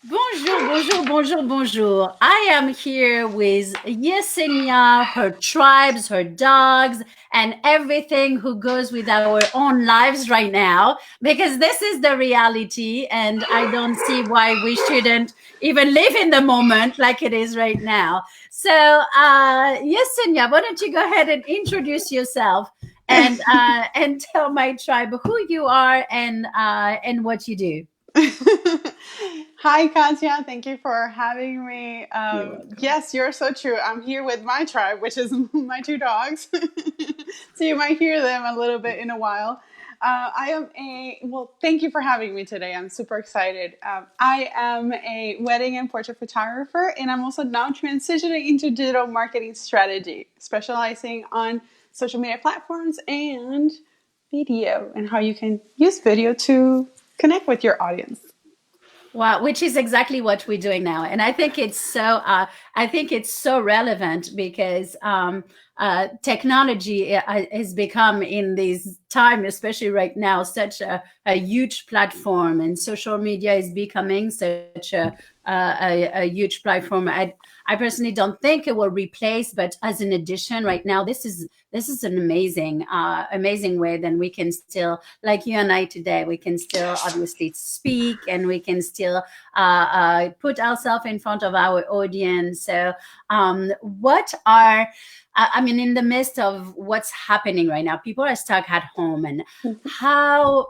Bonjour, bonjour, bonjour, bonjour. I am here with Yesenia, her tribes, her dogs, and everything who goes with our own lives right now, because this is the reality, and I don't see why we shouldn't even live in the moment like it is right now. So, Yesenia, why don't you go ahead and introduce yourself and tell my tribe who you are and what you do. Hi, Katia. Thank you for having me. You're welcome. Yes, you're so true. I'm here with my tribe, which is my two dogs. So you might hear them a little bit in a while. Thank you for having me today. I'm super excited. I am a wedding and portrait photographer, and I'm also now transitioning into digital marketing strategy, specializing on social media platforms and video and how you can use video to connect with your audience. Wow, which is exactly what we're doing now, and I think it's so relevant because technology has become in this time, especially right now, such a huge platform, and social media is becoming such a huge platform. I personally don't think it will replace, but as an addition, right now, this is an amazing way. Then we can still, like you and I today, we can still obviously speak, and we can still put ourselves in front of our audience. So, what are I mean, in the midst of what's happening right now, people are stuck at home, and how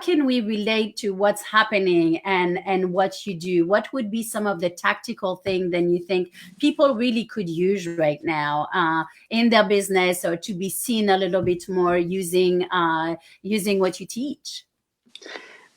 can we relate to what's happening and what you do? What would be some of the tactical thing then you think people really could use right now in their business, or to be seen a little bit more using what you teach?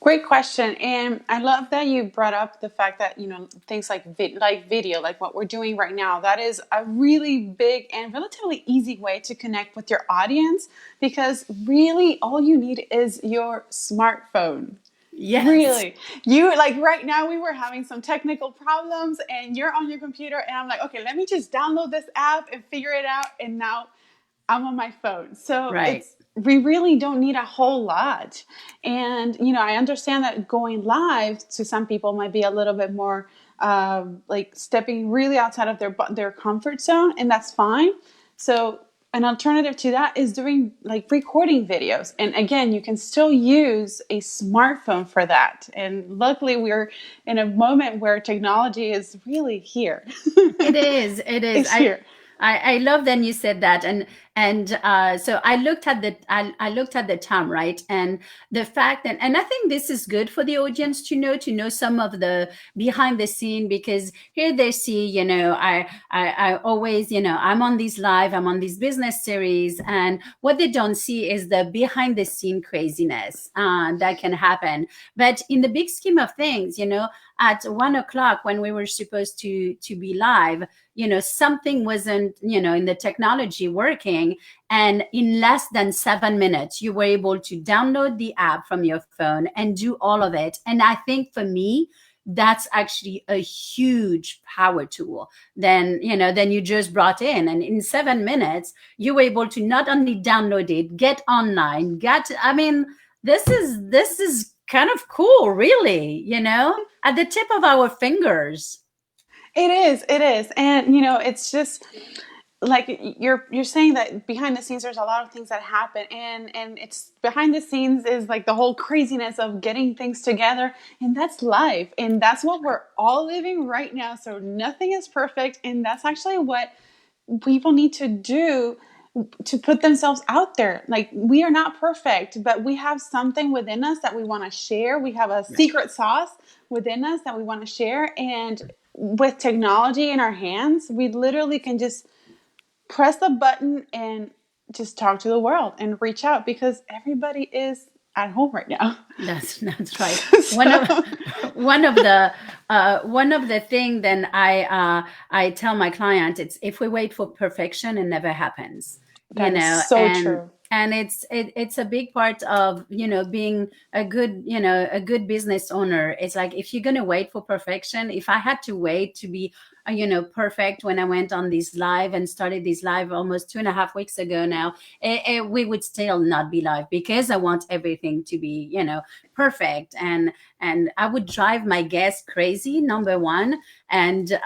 Great question, and I love that you brought up the fact that things like video, like what we're doing right now. That is a really big and relatively easy way to connect with your audience because really all you need is your smartphone. Yes. Really, you like right now we were having some technical problems, and you're on your computer, and I'm like, okay, let me just download this app and figure it out, and now I'm on my phone. So Right. it's we really don't need a whole lot. And I understand that going live to some people might be a little bit more like stepping really outside of their comfort zone, and that's fine. So an alternative to that is doing like recording videos. And again, you can still use a smartphone for that. And luckily we're in a moment where technology is really here. It is. It is. It's here. I love that you said that, and so I looked at the time, right, and the fact that, and I think this is good for the audience to know some of the behind the scene, because here they see, I always, I'm on these live, I'm on these business series, and what they don't see is the behind the scene craziness that can happen. But in the big scheme of things, at 1 o'clock when we were supposed to be live, something wasn't, in the technology working, and in less than 7 minutes you were able to download the app from your phone and do all of it. And I think for me, that's actually a huge power tool then you just brought in, and in 7 minutes you were able to not only download it, get online, I mean, this is kind of cool, really, at the tip of our fingers. It is. And it's just like you're saying that behind the scenes there's a lot of things that happen, and it's behind the scenes is like the whole craziness of getting things together, and that's life, and that's what we're all living right now. So nothing is perfect, and that's actually what people need to do to put themselves out there. Like, we are not perfect, but we have something within us that we want to share. We have a Right. secret sauce within us that we want to share, and with technology in our hands, we literally can just press the button and just talk to the world and reach out because everybody is at home right now. That's right. One of So one of the thing then I tell my client, it's, if we wait for perfection, it never happens. that is so And true. and it's a big part of, being a good, a good business owner. It's like, if you're going to wait for perfection, if I had to wait to be perfect when I went on this live and started this live almost 2.5 weeks ago now, we would still not be live, because I want everything to be, perfect. And I would drive my guests crazy, number one. And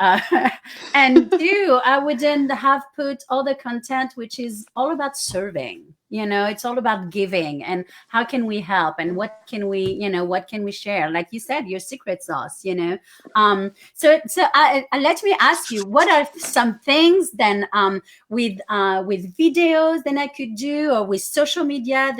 and two, I wouldn't have put all the content which is all about serving. It's all about giving, and how can we help, and what can we share, like you said, your secret sauce. Let me ask you, what are some things then, with videos, then I could do, or with social media,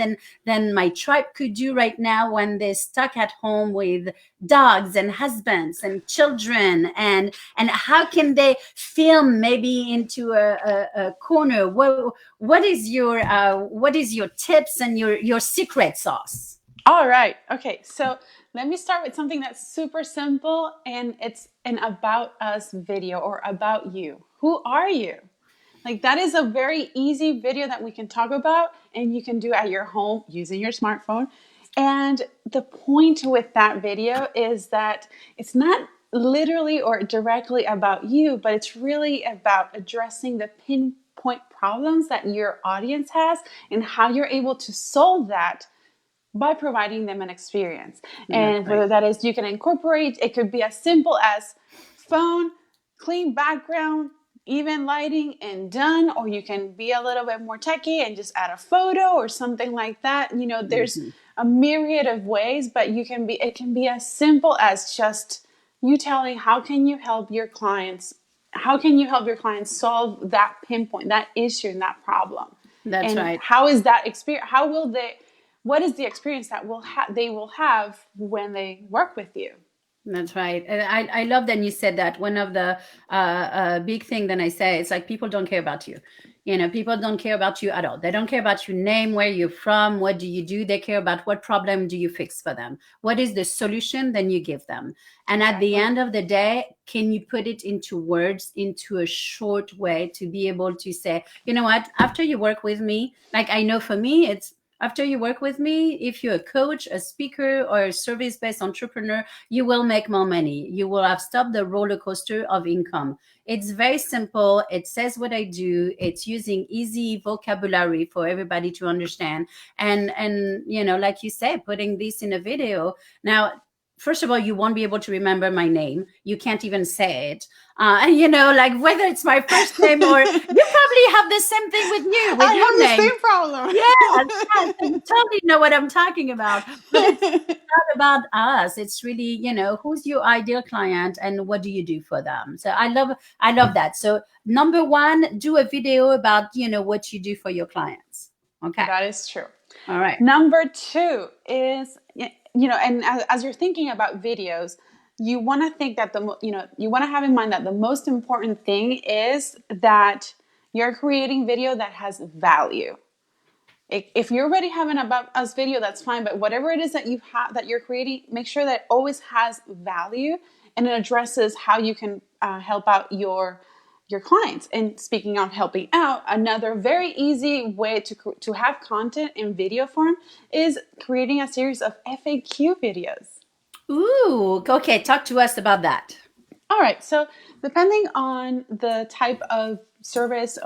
then my tribe could do right now, when they're stuck at home with dogs and husbands and children, and how can they film maybe into a corner? What is your tips and your secret sauce? All right. Okay. So let me start with something that's super simple, and it's an about us video, or about you. Who are you? Like, that is a very easy video that we can talk about, and you can do at your home using your smartphone. And the point with that video is that it's not literally or directly about you, but it's really about addressing the pinpoint problems that your audience has, and how you're able to solve that by providing them an experience. That's And right. whether that is, you can incorporate, it could be as simple as phone, clean background, even lighting, and done. Or you can be a little bit more techy and just add a photo or something like that. There's Mhm. a myriad of ways, but it can be as simple as just you telling how can you help your clients solve that pinpoint, that issue, and that problem. That's And right. how is that experience, what is the experience that they will have when they work with you? That's right. And I love that you said that. One of the big thing that I say, it's like, people don't care about you. People don't care about you at all. They don't care about your name, where you're from, what do you do. They care about what problem do you fix for them. What is the solution? Then you give them. And at the Exactly. end of the day, can you put it into words, into a short way, to be able to say, you know what, after you work with me, like, I know for me, it's after you work with me, if you're a coach, a speaker, or a service-based entrepreneur, you will make more money. You will have stopped the roller coaster of income. It's very simple. It says what I do. It's using easy vocabulary for everybody to understand. And like you said, putting this in a video. Now, first of all, you won't be able to remember my name. You can't even say it. Like, whether it's my first name, or you probably have the same thing with you, with I your have the name. same problem. Yes, yes. So you totally know what I'm talking about. But it's not about us. It's really, who's your ideal client, and what do you do for them? So I love that. So number one, do a video about, what you do for your clients. Okay. That is true. All right. Number two is, and as you're thinking about videos, you want to think that you want to have in mind that the most important thing is that you're creating video that has value. If you already have an about us video, that's fine. But whatever it is that you have that you're creating, make sure that it always has value, and it addresses how you can help out your clients. And speaking of helping out, another very easy way to have content in video form is creating a series of FAQ videos. Ooh, okay. Talk to us about that. All right. So depending on the type of service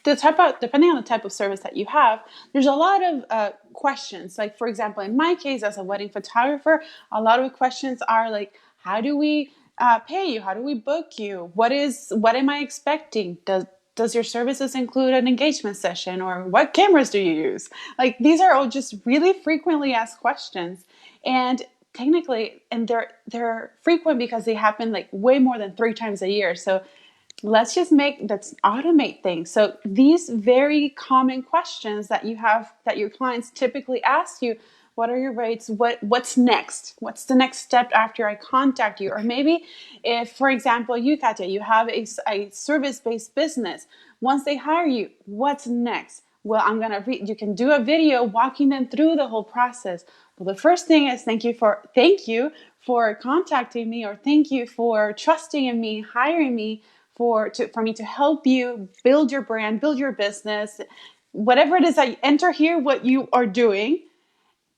depending on the type of service that you have, there's a lot of questions. Like, for example, in my case as a wedding photographer, a lot of questions are like, how do we pay you? How do we book you? What am I expecting? Does your services include an engagement session, or what cameras do you use? Like, these are all just really frequently asked questions. And technically, and they're frequent because they happen like way more than 3 times a year. So let's automate things. So these very common questions that you have, that your clients typically ask you: what are your rates? What's next? What's the next step after I contact you? Or maybe if, for example, you, Katia, you have a service-based business. Once they hire you, what's next? Well, you can do a video walking them through the whole process. Well, the first thing is thank you for contacting me, or thank you for trusting in me, hiring me for me to help you build your brand, build your business. whatever it is that you enter here, what you are doing.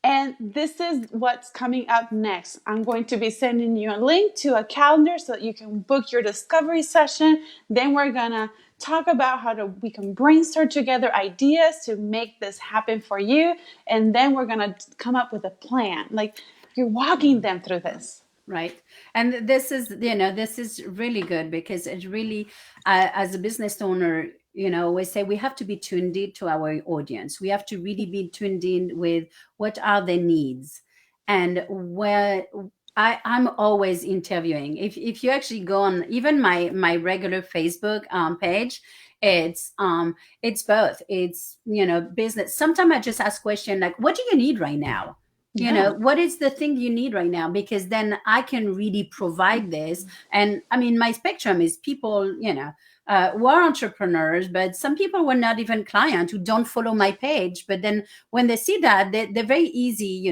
And this is what's coming up next. I'm going to be sending you a link to a calendar so that you can book your discovery session. Then we're going to talk about we can brainstorm together ideas to make this happen for you. And then we're going to come up with a plan. Like, you're walking them through this. Right. And this is, this is really good because it really, as a business owner, we say we have to be tuned in to our audience. We have to really be tuned in with what are their needs. And where I'm always interviewing. If you actually go on even my regular Facebook page, it's both. It's, business. Sometimes I just ask question like, what do you need right now? Yeah, What is the thing you need right now, because then I can really provide this. And I mean, my spectrum is people, who are entrepreneurs, but some people were not even clients who don't follow my page, but then when they see that, they're very easy.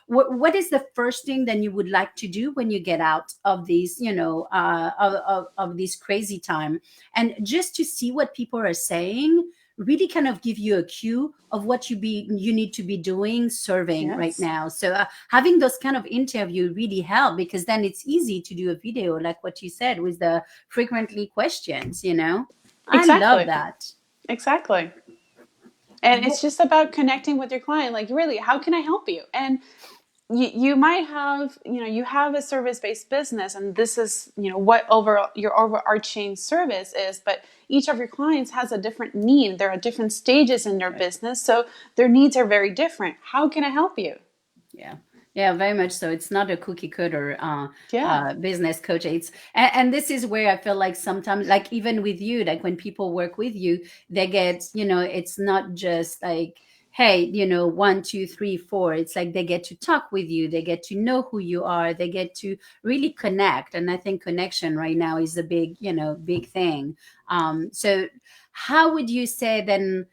What is the first thing then you would like to do when you get out of these, of this crazy time, and just to see what people are saying really kind of give you a cue of what you need to be doing, serving right yes, now. So having those kind of interview really help, because then it's easy to do a video like what you said with the frequently questions. I love exactly. that. Exactly. And it's just about connecting with your client. Like, really, how can I help you? And you might have, you have a service-based business, and this is, what your overarching service is, but each of your clients has a different need. There are different stages in their Right. business, so their needs are very different. How can I help you? Yeah. Yeah, very much so. It's not a cookie cutter Yeah. business coach. And this is where I feel like sometimes, like even with you, like when people work with you, they get, it's not just like, hey, one, two, three, four. It's like they get to talk with you, they get to know who you are, they get to really connect. And I think connection right now is a big, big thing. So how would you say then?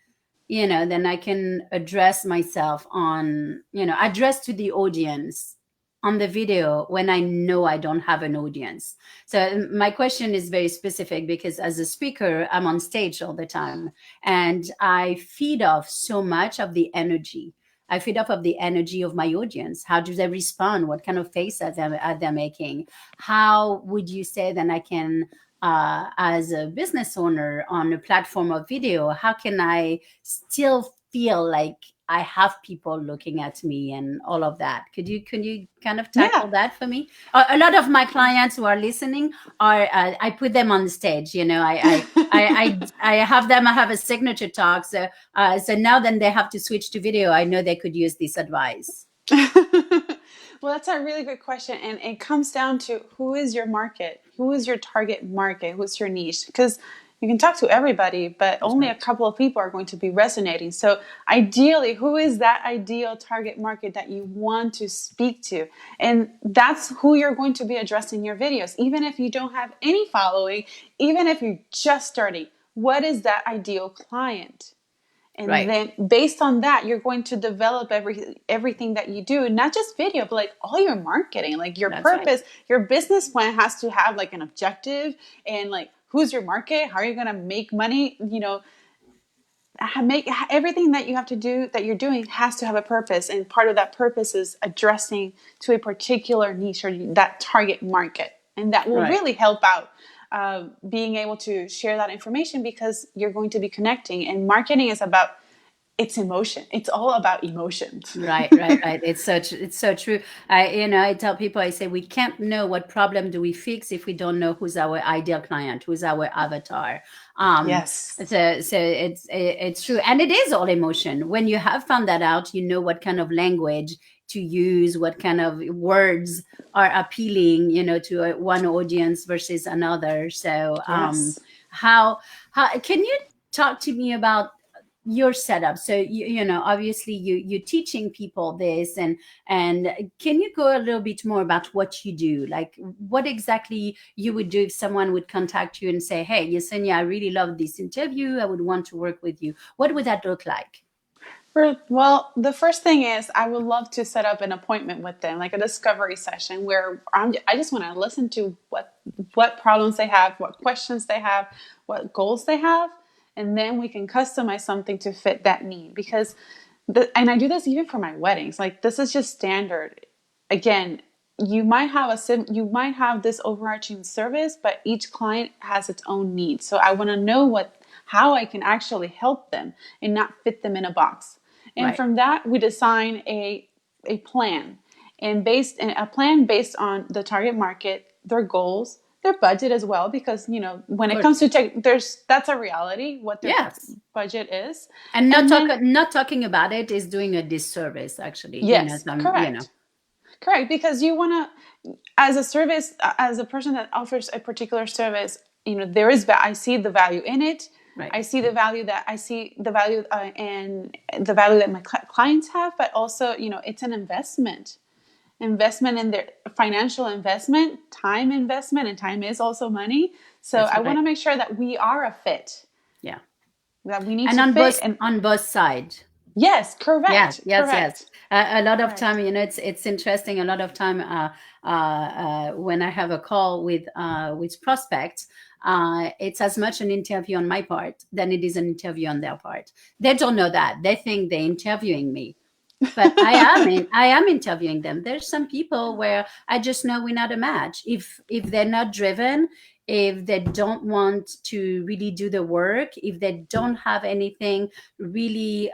Then I can address myself on, address to the audience on the video when I know I don't have an audience. So my question is very specific because as a speaker, I'm on stage all the time and I feed off so much of the energy. I feed off of the energy of my audience. How do they respond? What kind of face are they making? How would you say then I can, as a business owner on a platform of video, how can I still feel like I have people looking at me and all of that? Could you kind of Yeah. tackle that for me? A lot of my clients who are listening are I put them on the stage. I have them. I have a signature talk. So now then they have to switch to video. I know they could use this advice. Well, that's a really good question. And it comes down to, who is your market? Who is your target market? Who's your niche? Because you can talk to everybody, but That's only a right. couple of people are going to be resonating. So ideally, who is that ideal target market that you want to speak to? And that's who you're going to be addressing your videos. Even if you don't have any following, even if you're just starting, what is that ideal client? And Right. then based on that, you're going to develop everything that you do, not just video, but like all your marketing, like your That's right. purpose. Your business plan has to have like an objective, and like, who's your market? How are you going to make money? Make everything that you have to do, that you're doing, has to have a purpose, and part of that purpose is addressing to a particular niche or that target market, and that will Right. really help out being able to share that information, because you're going to be connecting. And marketing is about, it's emotion. It's all about emotions. Right, right, right. It's so true. I tell people, I say we can't know what problem do we fix if we don't know who's our ideal client, who's our avatar. Yes. So it's true, and it is all emotion. When you have found that out, you know what kind of language to use, what kind of words are appealing, to one audience versus another. So Yes. how can you talk to me about your setup? So obviously you're teaching people this, and can you go a little bit more about what you do, like what exactly you would do if someone would contact you and say, hey, Yesenia, I really love this interview, I would want to work with you? What would that look like? Well, the first thing is, I would love to set up an appointment with them, like a discovery session, where I just want to listen to what problems they have, what questions they have, what goals they have, and then we can customize something to fit that need. Because and I do this even for my weddings. Like, this is just standard. Again, you might have this overarching service, but each client has its own needs. So I want to know how I can actually help them and not fit them in a box. And Right. from that, we design a plan, and a plan based on the target market, their goals, their budget as well, because Of when it comes course. to tech, that's a reality, what their Yes. budget is. And And then, not talking about it is doing a disservice, actually. yes, Some, correct, because you want to, as a service, as a person that offers a particular service, I see the value in it. right. I see the value and the value that my clients have, but also, it's an investment in their financial investment, and time is also money. So That's I want right. to make sure that we are a fit, Yeah. that we need And to fit. And on both sides. yes, Yes, correct, yes, yes. correct, A lot of correct. time, it's interesting. A lot of time, when I have a call with prospects, it's as much an interview on my part than it is an interview on their part. They don't know that. They think they're interviewing me, but I am interviewing them. There's some people where I just know we're not a match. If they're not driven, if they don't want to really do the work, if they don't have anything really,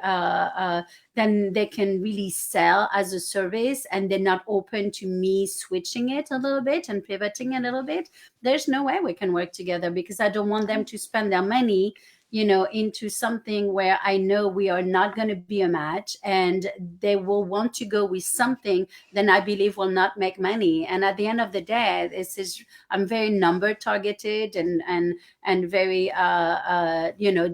then they can really sell as a service, and they're not open to me switching it a little bit and pivoting a little bit, there's no way we can work together, because I don't want them to spend their money into something where I know we are not going to be a match, and they will want to go with something then I believe will not make money. And at the end of the day, I'm very number targeted, and very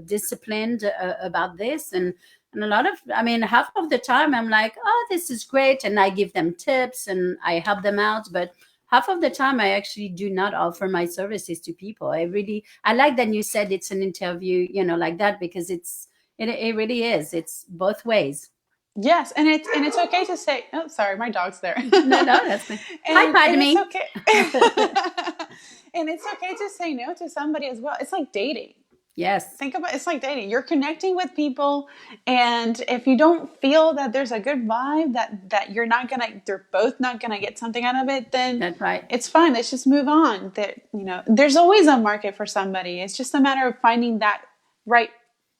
disciplined about this. And a lot of, I mean, half of the time I'm like, oh, this is great, and I give them tips and I help them out, but half of the time I actually do not offer my services to people. I like that you said it's an interview, like that, because it really is. It's both ways. Yes, and it's okay to say, oh, sorry, my dog's there. No, no, that's fine. Hi, And it's Padme. okay. And it's okay to say no to somebody as well. It's like dating. Yes, It's like dating. You're connecting with people, and if you don't feel that there's a good vibe, that they're both not gonna get something out of it, then that's right. it's fine. Let's just move on. There's always a market for somebody. It's just a matter of finding that right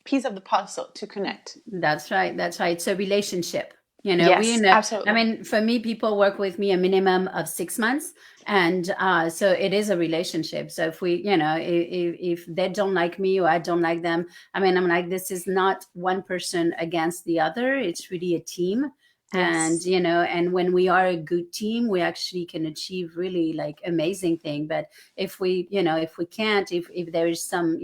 piece of the puzzle to connect. That's right. That's right. It's a relationship. Yes, I absolutely. mean, for me, people work with me a minimum of 6 months. And so it is a relationship. So if if they don't like me or I don't like them, I mean, I'm like, this is not one person against the other. It's really a team. And, Yes. and when we are a good team, we actually can achieve really like amazing thing. But if we can't, if there is some,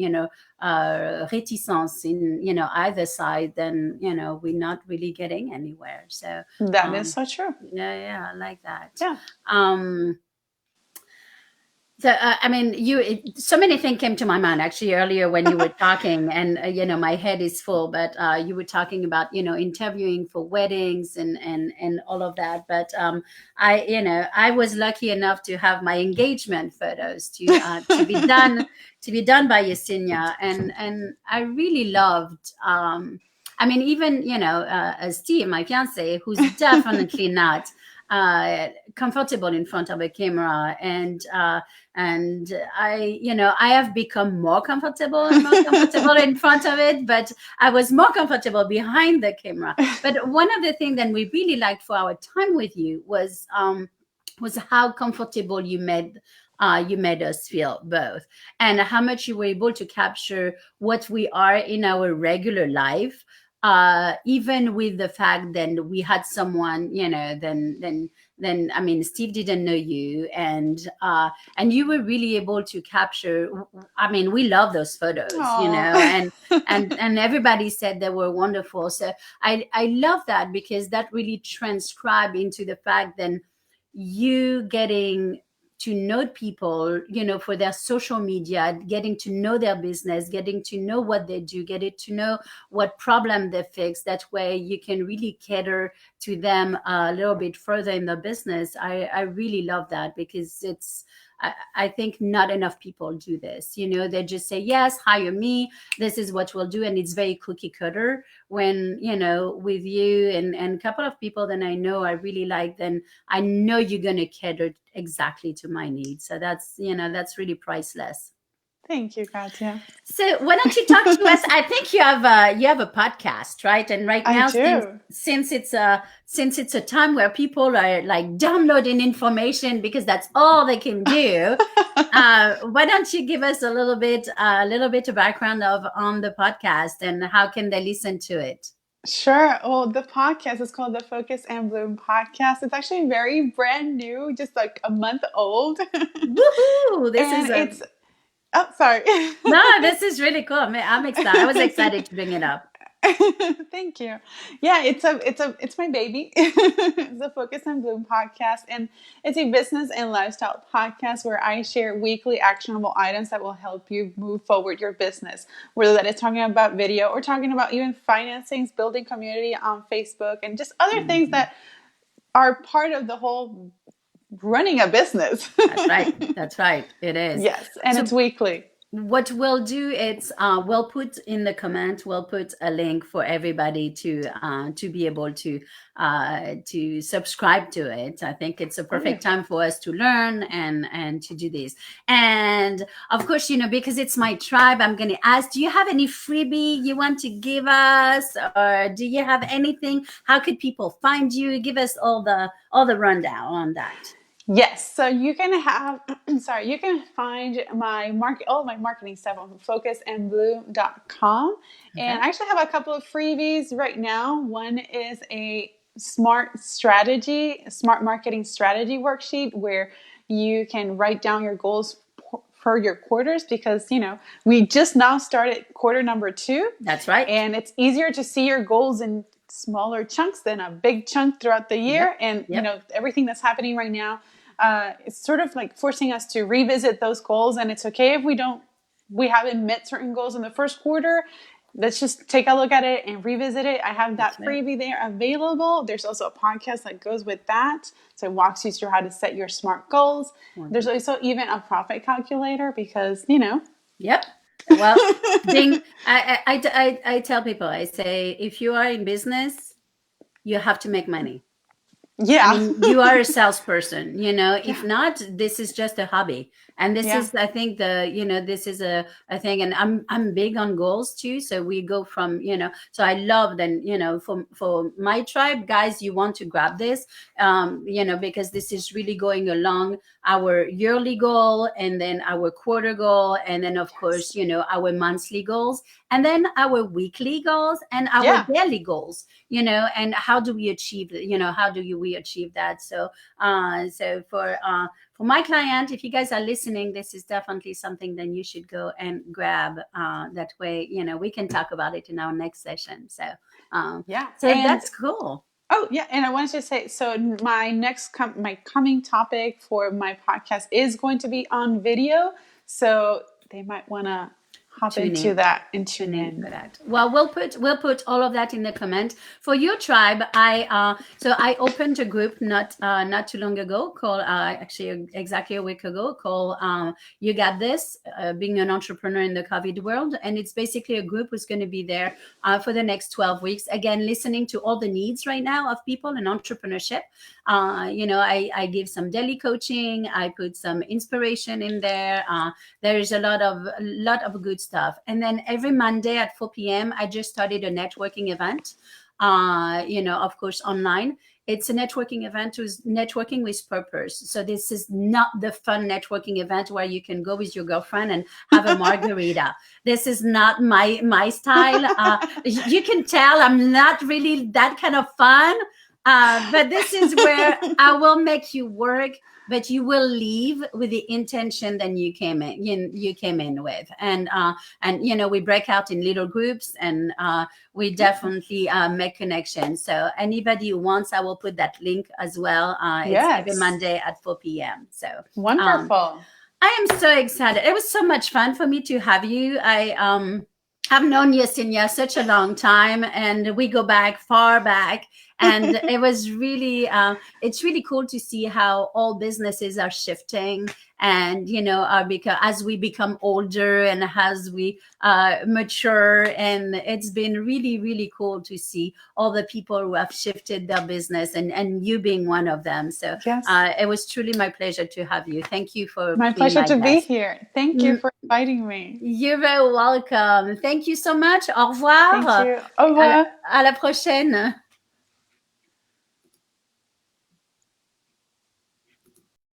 reticence in either side, then we're not really getting anywhere. So That is so true. yeah, I like that. Yeah. um so I mean, so many things came to my mind actually earlier when you were talking, and my head is full. But you were talking about interviewing for weddings and all of that. But I was lucky enough to have my engagement photos to be done by Yesenia, and I really loved. I mean, even Steve, my fiance, who's definitely not comfortable in front of a camera, and I have become more comfortable and more comfortable in front of it, but I was more comfortable behind the camera. But one of the things that we really liked for our time with you was how comfortable you made us feel both, and how much you were able to capture what we are in our regular life, even with the fact that we had someone, then I mean, Steve didn't know you, and you were really able to capture. I mean, we love those photos, Aw. and everybody said they were wonderful. So I love that, because that really transcribed into the fact that you getting to know people, for their social media, getting to know their business, getting to know what they do, getting to know what problem they fix. That way you can really cater to them a little bit further in the business, I really love that, because I think not enough people do this. They just say, yes, hire me. This is what we'll do. And it's very cookie cutter. When, with you and a couple of people that I know I really like, then I know you're going to cater exactly to my needs. So that's really priceless. Thank you, Katia. So why don't you talk to us? I think you have a podcast, right? And right I now, since do. since it's a since it's a time where people are like downloading information because that's all they can do, why don't you give us a little bit of background on the podcast and how can they listen to it? Sure. Well, the podcast is called the Focus and Bloom podcast. It's actually very brand new, just like a month old. Woohoo! This And is a it's, oh, sorry. no, this is really cool. I'm excited. I was excited to bring it up. Thank you. Yeah, it's my baby. It's the Focus and Bloom podcast, and it's a business and lifestyle podcast where I share weekly actionable items that will help you move forward your business. Whether that is talking about video or talking about even financing, building community on Facebook, and just other things Mhm. that are part of the whole running a business. That's right. That's right. It is. Yes, and it's So weekly. what we'll do is we'll put in the comment, we'll put a link for everybody to be able to subscribe to it. I think it's a Oh yeah. perfect time for us to learn and to do this. And of course, because it's my tribe, I'm going to ask, do you have any freebie you want to give us, or do you have anything? How could people find you? Give us all the rundown on that. Yes, so you can have, sorry, you can find all of my marketing stuff on focusandbloom.com. And Okay. I actually have a couple of freebies right now. One is a smart marketing strategy worksheet where you can write down your goals for your quarters, because, we just now started quarter number 2, That's right. and it's easier to see your goals in smaller chunks than a big chunk throughout the year. Yep. And, Yep. everything that's happening right now, it's sort of like forcing us to revisit those goals. And it's okay if we haven't met certain goals in the first quarter. Let's just take a look at it and revisit it. I have That's that right. freebie there available. There's also a podcast that goes with that. So it walks you through how to set your SMART goals. There's Wonderful. also even a profit calculator because, Yep. Well, being I tell people, I say, if you are in business, you have to make money. I yeah. mean, you are a salesperson, if Yeah. not, this is just a hobby. And this Yeah. is, I think this is a thing. And I'm big on goals too. So we go from, so I love then, for my tribe, guys, you want to grab this, because this is really going along our yearly goal and then our quarter goal. And then of course, our monthly goals and then our weekly goals and our Yeah. daily goals, and how do we achieve, we achieve that. So for my client, if you guys are listening, this is definitely something then you should go and grab. That way, we can talk about it in our next session. So Yeah. so And that's cool. oh, yeah, and I wanted to say, so my my coming topic for my podcast is going to be on video, so they might want to hop Tune into in. that and tune Tune in in. for that. Well, we'll put all of that in the comment for your tribe. I opened a group not too long ago called actually exactly a week ago called You Got This, being an entrepreneur in the COVID world, and it's basically a group who's going to be there for the next 12 weeks. Again, listening to all the needs right now of people in entrepreneurship. I give some daily coaching. I put some inspiration in there. There's a lot of good stuff. And then every Monday at 4 p.m., I just started a networking event, of course, online. It's a networking event who's networking with purpose. So this is not the fun networking event where you can go with your girlfriend and have a margarita. This is not my style. You can tell I'm not really that kind of fun. But this is where I will make you work, but you will leave with the intention that you came in with. And we break out in little groups, and we definitely make connections. So anybody who wants, I will put that link as well. It's every Yes. Monday at 4 p.m. So Wonderful. I am so excited. It was so much fun for me to have you. I've known Yesenia such a long time, and we go back far back. And it was really it's really cool to see how all businesses are shifting, and are because as we become older and as we mature, and it's been really really cool to see all the people who have shifted their business, and you being one of them. So Yes. it was truly my pleasure to have you. Thank you for My being pleasure my to be guest. here. Thank you for inviting me. You're very welcome. Thank you so much. Au Thank revoir. you. Au revoir. À la prochaine.